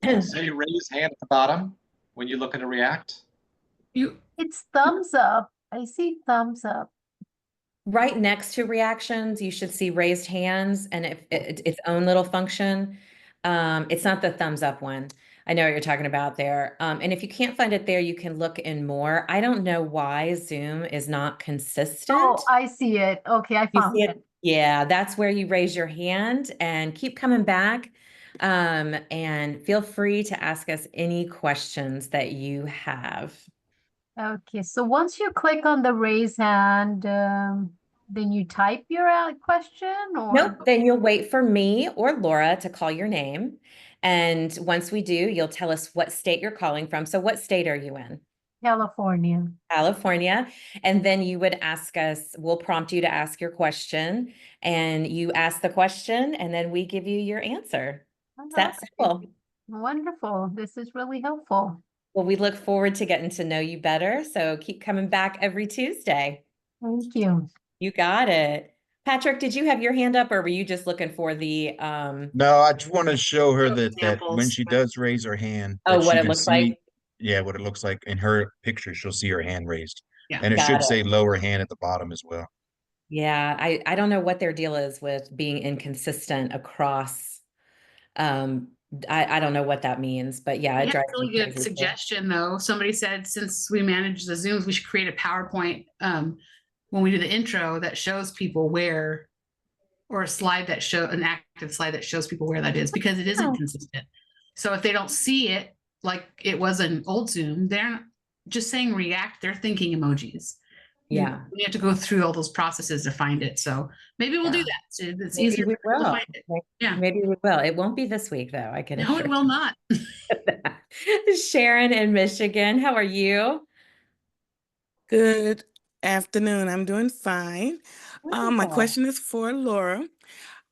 Say raise hand at the bottom when you look at a react. It's thumbs up. I see thumbs up. Right next to reactions, you should see raised hands and its own little function. It's not the thumbs up one. I know what you're talking about there. And if you can't find it there, you can look in more. I don't know why Zoom is not consistent. Oh, I see it. Okay, I You found see it. Yeah, that's where you raise your hand and keep coming back. And feel free to ask us any questions that you have. Okay, so once you click on the raise hand, then you type your question or? Nope, then you'll wait for me or Laura to call your name. And once we do, you'll tell us what state you're calling from. So what state are you in? California. California. And then you would ask us, we'll prompt you to ask your question and you ask the question and then we give you your answer. It's that simple. Wonderful. This is really helpful. Well, we look forward to getting to know you better. So keep coming back every Tuesday. Thank you. You got it. Patrick, did you have your hand up or were you just looking for the No, I just want to show her that when Examples. she does raise her hand, Oh, that what she it can looks see, like? yeah, what it looks like in her picture. She'll see her hand raised, Yeah. and it Got should it. say lower hand at the bottom as well. Yeah, I don't know what their deal is with being inconsistent across. I don't know what that means, but yeah, I it had a drives really me good crazy too. suggestion though. Somebody said since we manage the Zooms, we should create a PowerPoint when we do the intro that shows people where, or a slide that show an active slide that shows people where that is because it isn't Oh. consistent. So if they don't see it like it was an old Zoom, just saying react, they're thinking emojis. Yeah. We have to go through all those processes to find it. So maybe we'll do Yeah. that. So it's Maybe easier we for people to will. find it. Yeah. Maybe we will. It won't be this week though, I can No, assure it will not. you. Sharon in Michigan, how are you? Good afternoon. I'm doing fine. My Wonderful. question is for Laura.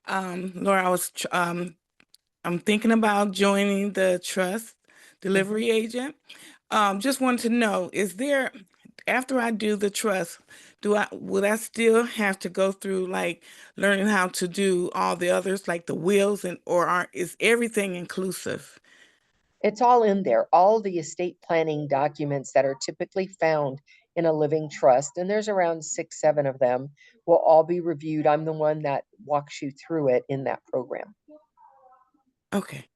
Laura, I'm thinking about joining the trust delivery agent. Just wanted to know, after I do the trust, will I still have to go through like learning how to do all the others, like the wills, is everything inclusive? It's all in there. All the estate planning documents that are typically found in a living trust, and there's around 6, 7 of them, will all be reviewed. I'm the one that walks you through it in that program. Okay,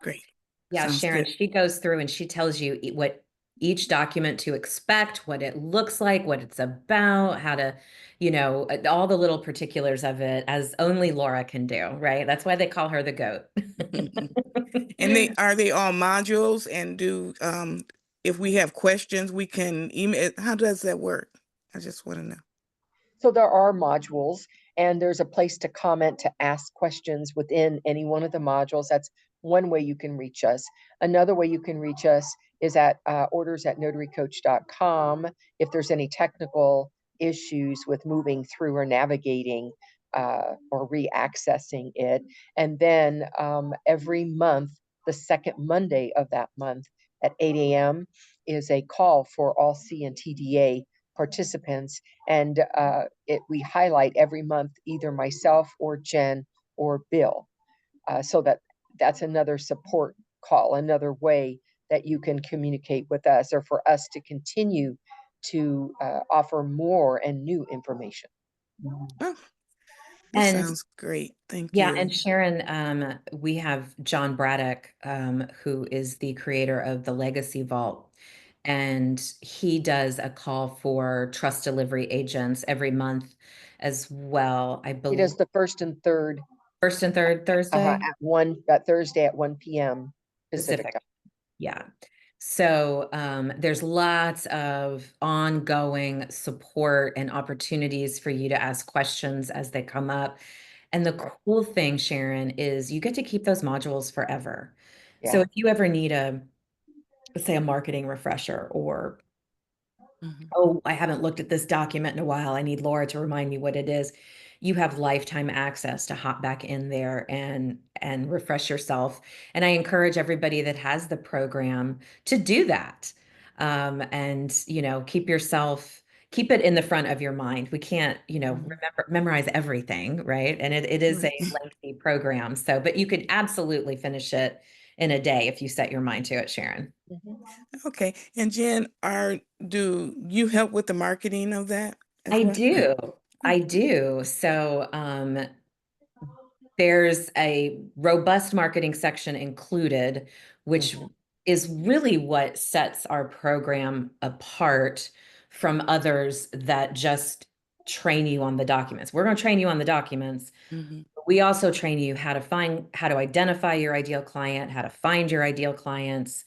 great. Yeah, Sounds Sharon, good. she goes through and she tells you what each document to expect, what it looks like, what it's about, how to, all the little particulars of it as only Laura can do, right? That's why they call her the GOAT. And are they all modules, and if we have questions, we can email? How does that work? I just want to know. So there are modules, and there's a place to comment to ask questions within any one of the modules. That's one way you can reach us. Another way you can reach us is at orders@notarycoach.com if there's any technical issues with moving through or navigating or re-accessing it. And then every month, the second Monday of that month at 8 a.m. is a call for all C and TDA participants, and we highlight every month either myself or Jen or Bill, so that's another support call, another way that you can communicate with us, or for us to continue to offer more and new information. Oh, that sounds great. Thank you. And Sharon, we have John Braddock, who is the creator of the Legacy Vault. And he does a call for trust delivery agents every month as well. I He believe does the first and third Thursday. at Thursday at 1 p.m. Pacific time. Yeah. So there's lots of ongoing support and opportunities for you to ask questions as they come up. And the cool thing, Sharon, is you get to keep those modules forever. Yeah. So if you ever need let's say a marketing refresher, or oh, I haven't looked at this document in a while, I need Laura to remind me what it is, you have lifetime access to hop back in there and refresh yourself. And I encourage everybody that has the program to do that. And keep it in the front of your mind. We can't, memorize everything, right? And it is a lengthy program. So, but you could absolutely finish it in a day if you set your mind to it, Sharon. Okay. And Jen, do you help with the marketing of that as well? I do. So there's a robust marketing section included, which is really what sets our program apart from others that just train you on the documents. We're going to train you on the documents. We also train you how to identify your ideal client, how to find your ideal clients,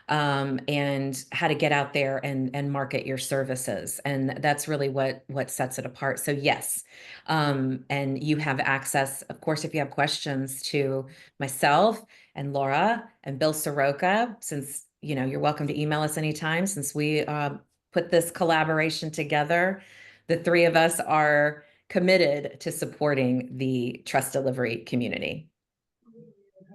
and how to get out there and market your services. And that's really what sets it apart. So yes, and you have access, of course, if you have questions, to myself and Laura and Bill Soroka, since you're welcome to email us anytime, since we put this collaboration together. The three of us are committed to supporting the trust delivery community.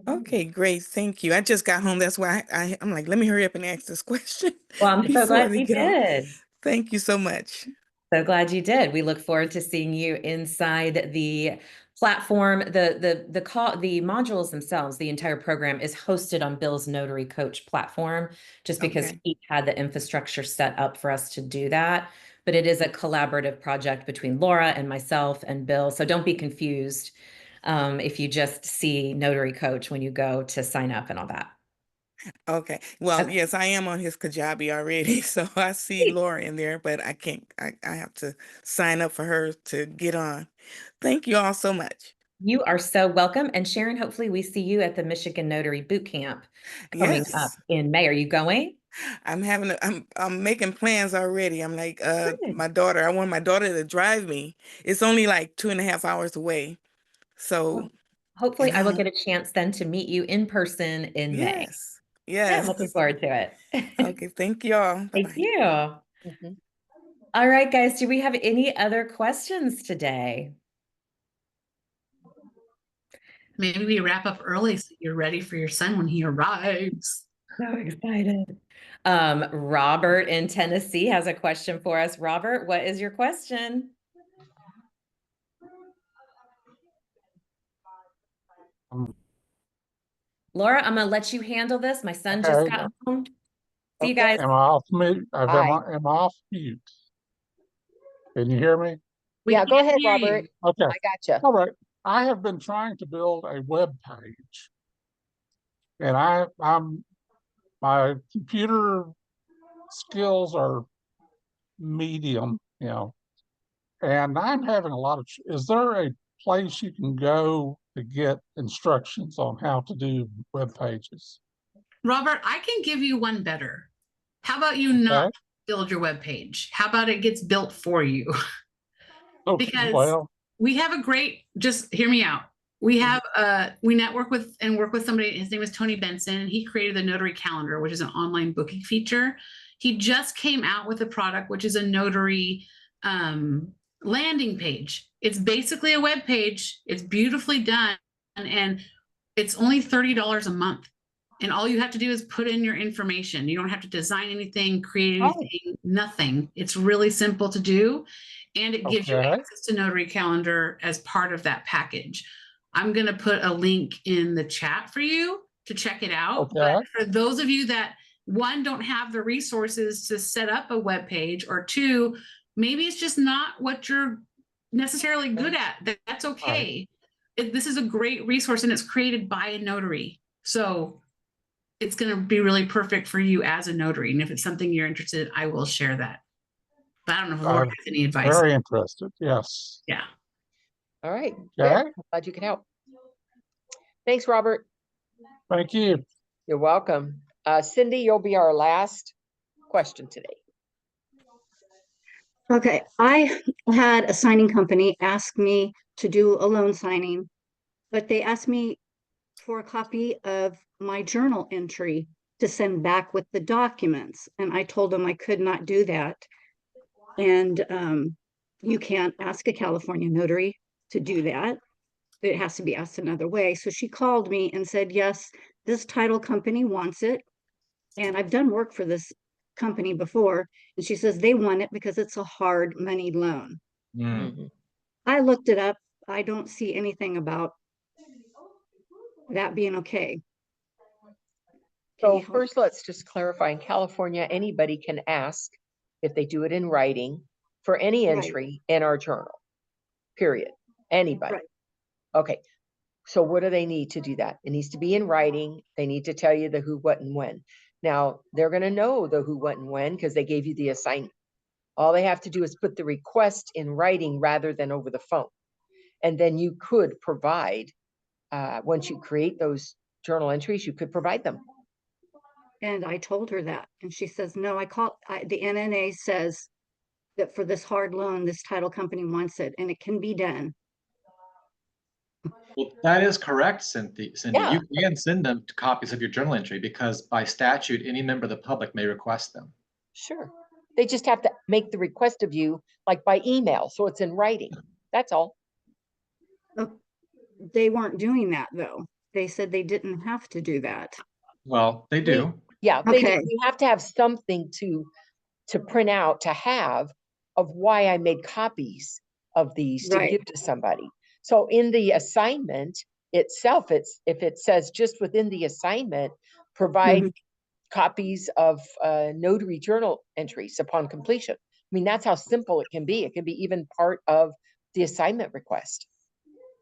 Okay, great. Thank you. I just got home. That's why I'm like, let me hurry up and ask this question. Well, I'm so glad you get on. did. Thank you so much. So glad you did. We look forward to seeing you inside the platform. The modules themselves, the entire program is hosted on Bill's Notary Coach platform, just because he had the infrastructure set up for us to do that. But it is a collaborative project between Laura and myself and Bill. So don't be confused if you just see Notary Coach when you go to sign up and all that. Okay. Well, yes, I am on his Kajabi already. So I see Laura in there, but I can't, I have to sign up for her to get on. Thank you all so much. You are so welcome. And Sharon, hopefully we see you at the Michigan Notary Boot Camp coming up in May. Are you going? I'm making plans already. I'm like, Good. I want my daughter to drive me. It's only like 2.5 hours away. So, Well, hopefully I will and get a chance then to meet you in person in May. yes, Yeah, I'm looking yes. forward to it. Okay, thank y'all. Thank Bye-bye. you. Mhm. All right, guys, do we have any other questions today? Maybe we wrap up early so you're ready for your son when he arrives. So excited. Robert in Tennessee has a question for us. Robert, what is your question? Laura, I'm gonna let you handle this. My son just Okay. got home. See you Okay. guys. Am I off mute? Am Hi. am I off mute? Can you hear me? We Yeah, go can't ahead, hear you. Robert. Okay. I gotcha. All right. I have been trying to build a web page, and my computer skills are medium, and I'm having a lot of. Is there a place you can go to get instructions on how to do web pages? Robert, I can give you one better. How about you Okay. not build your web page? How about it gets built for you? Okay. Because Well, we have a great, just hear me out. We have we network with and work with somebody. His name is Tony Benson. He created the Notary Calendar, which is an online booking feature. He just came out with a product, which is a notary landing page. It's basically a web page. It's beautifully done, and it's only $30 a month. And all you have to do is put in your information. You don't have to design anything, create anything, nothing. It's really simple to do. And it gives you okay. access to Notary Calendar as part of that package. I'm going to put a link in the chat for you to check it out. Okay. But for those of you that, one, don't have the resources to set up a web page, or two, maybe it's just not what you're necessarily good at, that's okay. This is a great resource, and it's created by a notary. So it's going to be really perfect for you as a notary. And if it's something you're interested in, I will share that. But I don't know if Laura has any advice. Very interested. Yes. Yeah. All right. Okay. Good. Glad you can help. Thanks, Robert. Thank you. You're welcome. Cindy, you'll be our last question today. Okay, I had a signing company ask me to do a loan signing, but they asked me for a copy of my journal entry to send back with the documents. And I told them I could not do that. And you can't ask a California notary to do that. It has to be asked another way. So she called me and said, yes, this title company wants it. And I've done work for this company before. And she says they want it because it's a hard money loan. Mm. I looked it up. I don't see anything about that being okay. So first, let's just clarify. In California, anybody can ask if they do it in writing for any entry in our journal, period. Anybody. Right. Okay. So what do they need to do that? It needs to be in writing. They need to tell you the who, what, and when. Now, they're going to know the who, what, and when because they gave you the assignment. All they have to do is put the request in writing rather than over the phone. And then you could provide, once you create those journal entries, you could provide them. And I told her that. And she says, no, the NNA says that for this hard loan, this title company wants it and it can be done. Well, that is correct, Cindy. Yeah. You can send them copies of your journal entry because by statute, any member of the public may request them. Sure. They just have to make the request of you like by email. So it's in writing. That's all. They weren't doing that though. They said they didn't have to do that. Well, they do. Okay. You have to have something to print out, to have of why I made copies of these to give to somebody. So in the assignment itself, if it says just within the assignment, provide copies of notary journal entries upon completion. I mean, that's how simple it can be. It can be even part of the assignment request.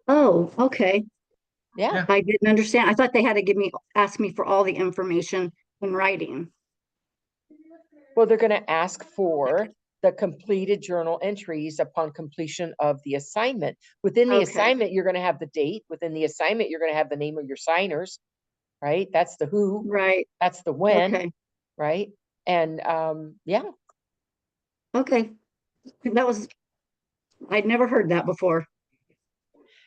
Oh, okay. Yeah. I didn't understand. I thought they had to ask me for all the information in writing. Well, they're going to ask for the completed journal entries upon completion of the assignment. Within the assignment, you're going to have the date. Within the assignment, you're going to have the name of your signers, right? That's the who. Right. That's the when. Okay. right? And yeah. Okay. I'd never heard that before.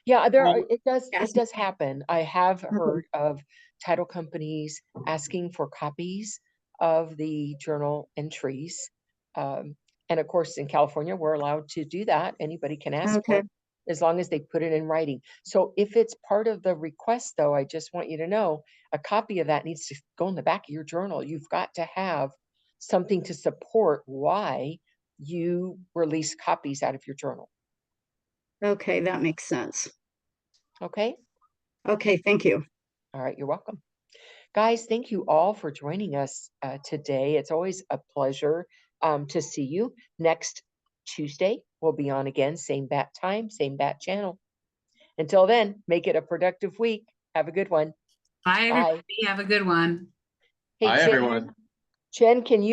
Yeah, Um, it yes. does happen. I have Okay. heard of title companies asking for copies of the journal entries. And of course, in California, we're allowed to do that. Anybody can ask for Okay. it as long as they put it in writing. So if it's part of the request, though, I just want you to know a copy of that needs to go in the back of your journal. You've got to have something to support why you release copies out of your journal. Okay, that makes sense. Okay. Okay, thank you. All right, you're welcome. Guys, thank you all for joining us today. It's always a pleasure to see you. Next Tuesday, we'll be on again, same bat time, same bat channel. Until then, make it a productive week. Have a good one. Bye, everybody. Bye. Have a good one. Hey, Bye, everyone. Jen, can you